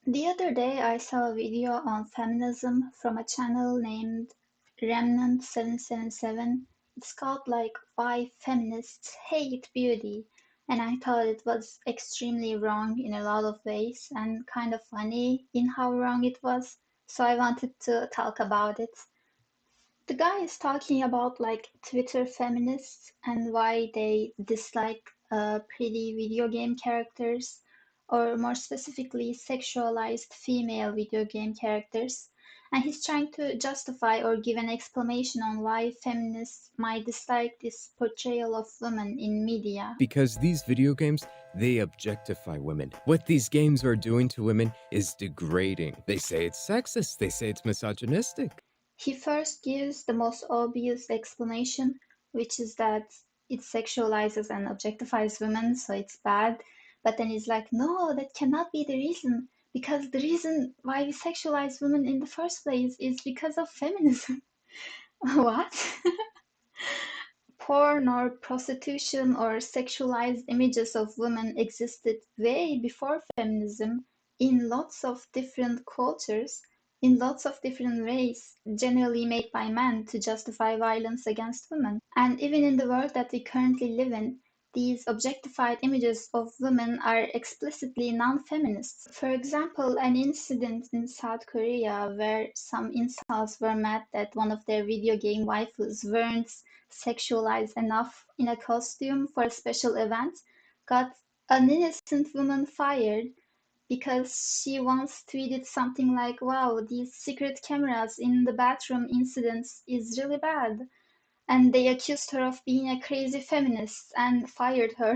The other day I saw a video on feminism from a channel named Remnant777. It's called like Why Feminists Hate Beauty, and I thought it was extremely wrong in a lot of ways and kind of funny in how wrong it was, so I wanted to talk about it. The guy is talking about like Twitter feminists and why they dislike pretty video game characters, or more specifically, sexualized female video game characters. And he's trying to justify or give an explanation on why feminists might dislike this portrayal of women in media. Because these video games, they objectify women. What these games are doing to women is degrading. They say it's sexist, they say it's misogynistic. He first gives the most obvious explanation, which is that it sexualizes and objectifies women, so it's bad. But then he's like, no, that cannot be the reason, because the reason why we sexualize women in the first place is because of feminism. What? Porn or prostitution or sexualized images of women existed way before feminism in lots of different cultures, in lots of different ways, generally made by men to justify violence against women. And even in the world that we currently live in, these objectified images of women are explicitly non-feminist. For example, an incident in South Korea where some incels were mad that one of their video game waifus weren't sexualized enough in a costume for a special event got an innocent woman fired because she once tweeted something like, wow, these secret cameras in the bathroom incidents is really bad. And they accused her of being a crazy feminist and fired her.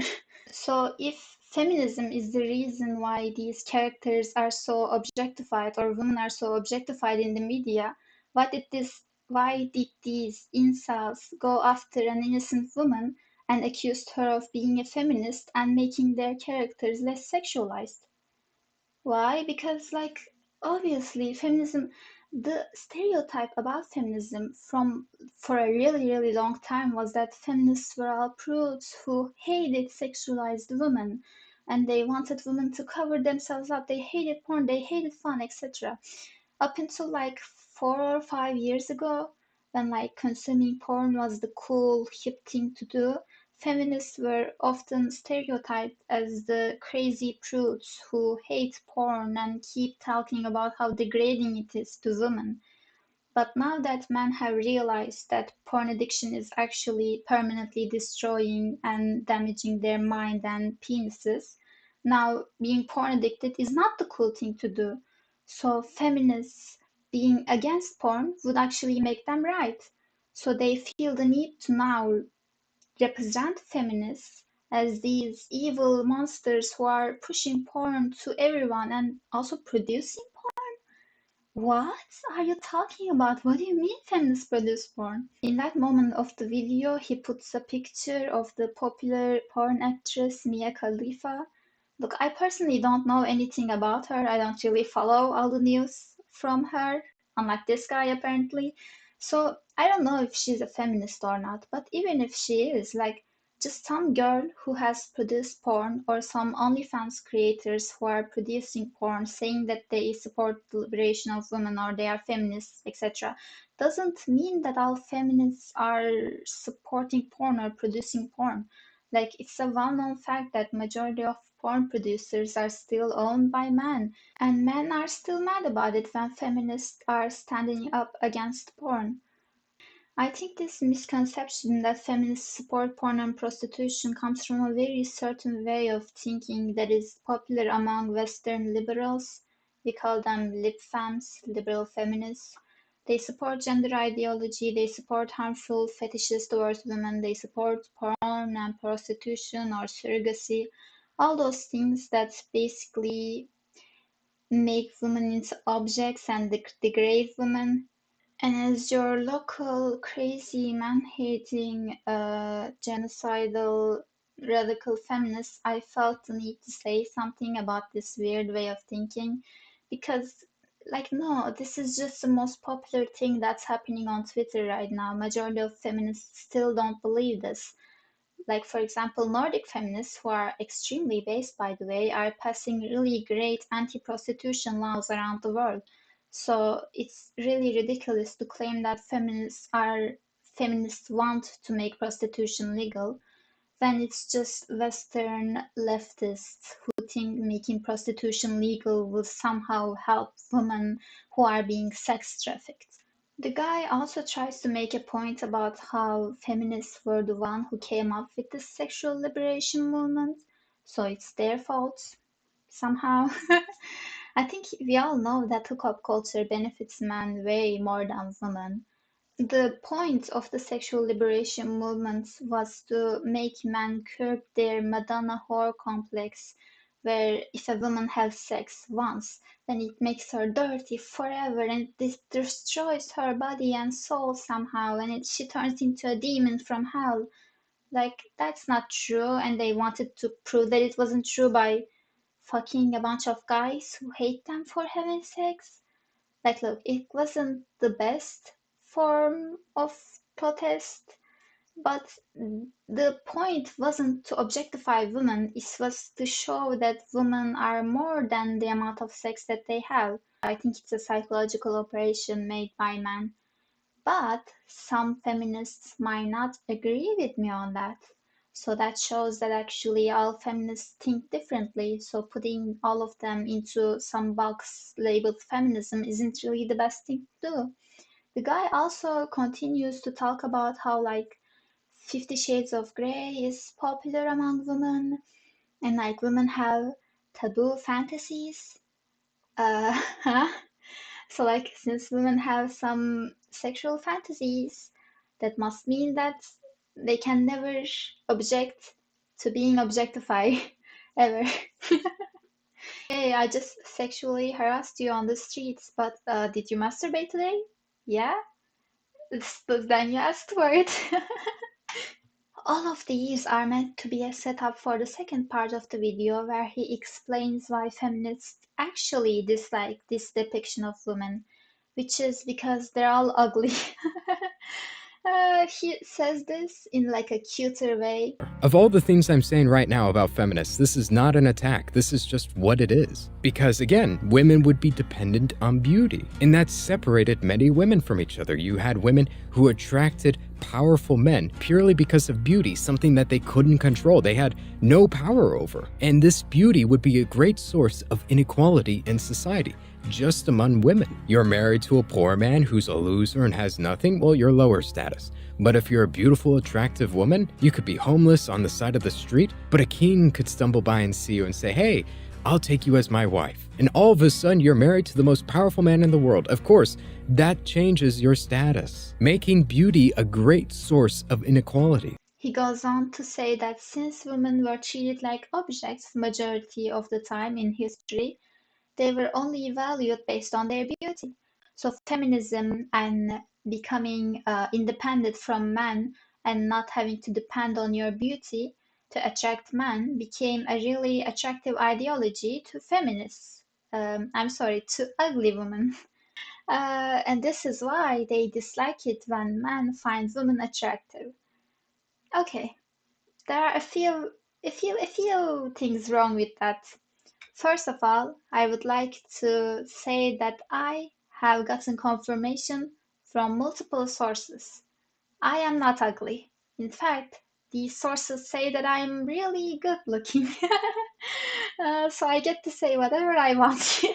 So if feminism is the reason why these characters are so objectified or women are so objectified in the media, why did these incels go after an innocent woman and accused her of being a feminist and making their characters less sexualized? Why? Because, like, obviously, feminism, the stereotype about feminism from for a really, really long time was that feminists were all prudes who hated sexualized women and they wanted women to cover themselves up. They hated porn, they hated fun, etc. Up until like 4 or 5 years ago, when like consuming porn was the cool, hip thing to do, feminists were often stereotyped as the crazy prudes who hate porn and keep talking about how degrading it is to women. But now that men have realized that porn addiction is actually permanently destroying and damaging their mind and penises, now being porn addicted is not the cool thing to do. So feminists being against porn would actually make them right. So they feel the need to now represent feminists as these evil monsters who are pushing porn to everyone and also producing porn. What are you talking about? What do you mean feminists produce porn? In that moment of the video, he puts a picture of the popular porn actress Mia Khalifa. Look, I personally don't know anything about her. I don't really follow all the news from her, unlike this guy apparently. So I don't know if she's a feminist or not, but even if she is, like, just some girl who has produced porn or some OnlyFans creators who are producing porn saying that they support the liberation of women or they are feminists, etc., doesn't mean that all feminists are supporting porn or producing porn. Like, it's a well-known fact that majority of porn producers are still owned by men, and men are still mad about it when feminists are standing up against porn. I think this misconception that feminists support porn and prostitution comes from a very certain way of thinking that is popular among Western liberals. We call them lib fems, liberal feminists. They support gender ideology, they support harmful fetishes towards women, they support porn and prostitution or surrogacy, all those things that basically make women into objects and degrade women. And as your local crazy man-hating genocidal radical feminist, I felt the need to say something about this weird way of thinking because, like, no, this is just the most popular thing that's happening on Twitter right now. Majority of feminists still don't believe this. Like, for example, Nordic feminists, who are extremely based, by the way, are passing really great anti-prostitution laws around the world. So it's really ridiculous to claim that feminists want to make prostitution legal when it's just Western leftists who think making prostitution legal will somehow help women who are being sex trafficked. The guy also tries to make a point about how feminists were the one who came up with the sexual liberation movement, so it's their fault somehow. I think we all know that hookup culture benefits men way more than women. The point of the sexual liberation movement was to make men curb their Madonna whore complex, where if a woman has sex once, then it makes her dirty forever and this destroys her body and soul somehow, and she turns into a demon from hell. Like, that's not true, and they wanted to prove that it wasn't true by fucking a bunch of guys who hate them for having sex. Like, look, it wasn't the best form of protest, but the point wasn't to objectify women, it was to show that women are more than the amount of sex that they have. I think it's a psychological operation made by men. But some feminists might not agree with me on that. So that shows that actually all feminists think differently. So putting all of them into some box labeled feminism isn't really the best thing to do. The guy also continues to talk about how, like, 50 Shades of Grey is popular among women, and like women have taboo fantasies. Uh, So, like, since women have some sexual fantasies, that must mean that they can never object to being objectified ever. Hey, I just sexually harassed you on the streets, but did you masturbate today? Yeah? Then you asked for it. All of these are meant to be a setup for the second part of the video where he explains why feminists actually dislike this depiction of women, which is because they're all ugly. He says this in like a cuter way. Of all the things I'm saying right now about feminists, this is not an attack. This is just what it is. Because again, women would be dependent on beauty, and that separated many women from each other. You had women who attracted powerful men purely because of beauty, something that they couldn't control. They had no power over. And this beauty would be a great source of inequality in society. Just among women. You're married to a poor man who's a loser and has nothing, well, you're lower status. But if you're a beautiful, attractive woman, you could be homeless on the side of the street, but a king could stumble by and see you and say, hey, I'll take you as my wife. And all of a sudden, you're married to the most powerful man in the world. Of course, that changes your status, making beauty a great source of inequality. He goes on to say that since women were treated like objects majority of the time in history, they were only valued based on their beauty. So feminism and becoming independent from men and not having to depend on your beauty to attract men became a really attractive ideology to feminists. I'm sorry, to ugly women. And this is why they dislike it when men find women attractive. Okay, there are a few things wrong with that. First of all, I would like to say that I have gotten confirmation from multiple sources. I am not ugly. In fact, these sources say that I'm really good looking. So I get to say whatever I want.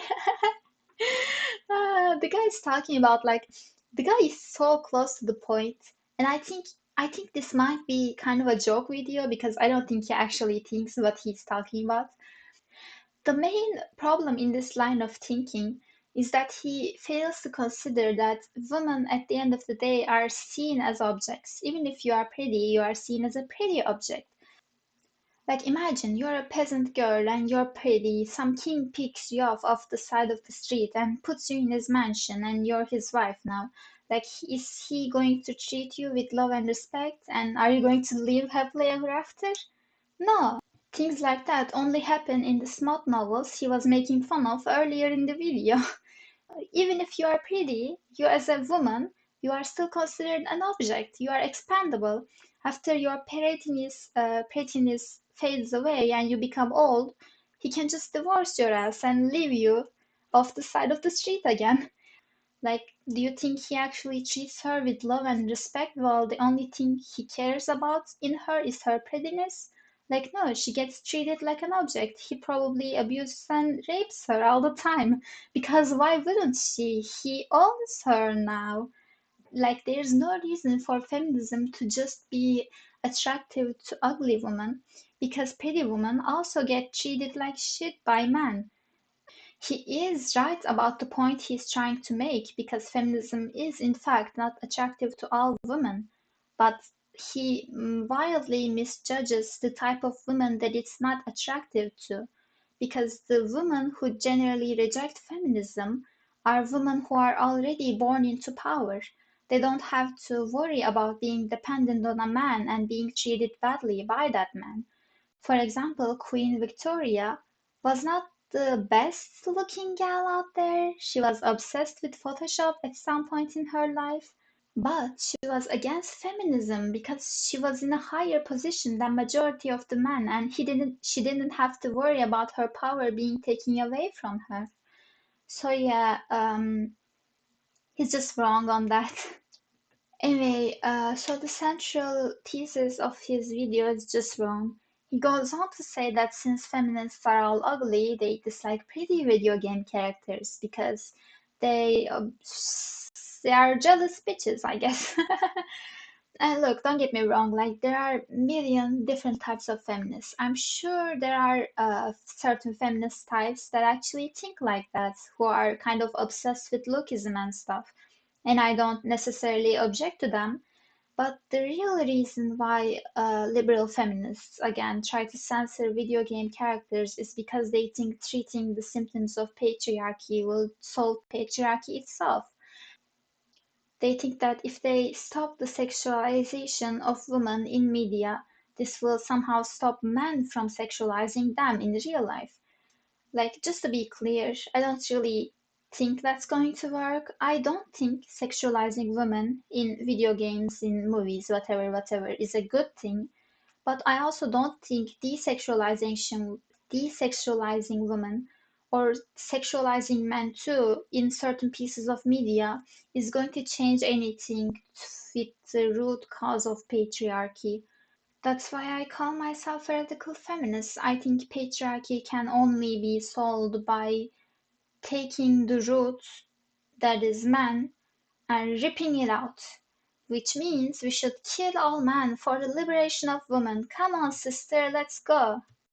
The guy is talking about, like, the guy is so close to the point, and I think this might be kind of a joke video because I don't think he actually thinks what he's talking about. The main problem in this line of thinking is that he fails to consider that women at the end of the day are seen as objects. Even if you are pretty, you are seen as a pretty object. Like, imagine you're a peasant girl and you're pretty. Some king picks you off the side of the street and puts you in his mansion, and you're his wife now. Like, is he going to treat you with love and respect? And are you going to live happily ever after? No. Things like that only happen in the smut novels he was making fun of earlier in the video. Even if you are pretty, you as a woman, you are still considered an object. You are expendable. After your prettiness fades away and you become old, he can just divorce your ass and leave you off the side of the street again. Like, do you think he actually treats her with love and respect while the only thing he cares about in her is her prettiness? Like, no, she gets treated like an object. He probably abuses and rapes her all the time. Because why wouldn't she? He owns her now. Like, there's no reason for feminism to just be attractive to ugly women, because pretty women also get treated like shit by men. He is right about the point he's trying to make, because feminism is in fact not attractive to all women, but he wildly misjudges the type of women that it's not attractive to, because the women who generally reject feminism are women who are already born into power. They don't have to worry about being dependent on a man and being treated badly by that man. For example, Queen Victoria was not the best looking gal out there. She was obsessed with Photoshop at some point in her life. But she was against feminism because she was in a higher position than majority of the men, and she didn't have to worry about her power being taken away from her. So yeah, he's just wrong on that. Anyway, so the central thesis of his video is just wrong. He goes on to say that since feminists are all ugly, they dislike pretty video game characters because they uh, they are jealous bitches, I guess. And look, don't get me wrong, like there are a million different types of feminists. I'm sure there are certain feminist types that actually think like that, who are kind of obsessed with lookism and stuff. And I don't necessarily object to them, but the real reason why liberal feminists, again, try to censor video game characters is because they think treating the symptoms of patriarchy will solve patriarchy itself. They think that if they stop the sexualization of women in media, this will somehow stop men from sexualizing them in real life. Like, just to be clear, I don't really think that's going to work. I don't think sexualizing women in video games, in movies, whatever, is a good thing. But I also don't think desexualizing women or sexualizing men too in certain pieces of media is going to change anything with the root cause of patriarchy. That's why I call myself a radical feminist. I think patriarchy can only be solved by taking the root, that is man, and ripping it out. Which means we should kill all men for the liberation of women. Come on, sister, let's go.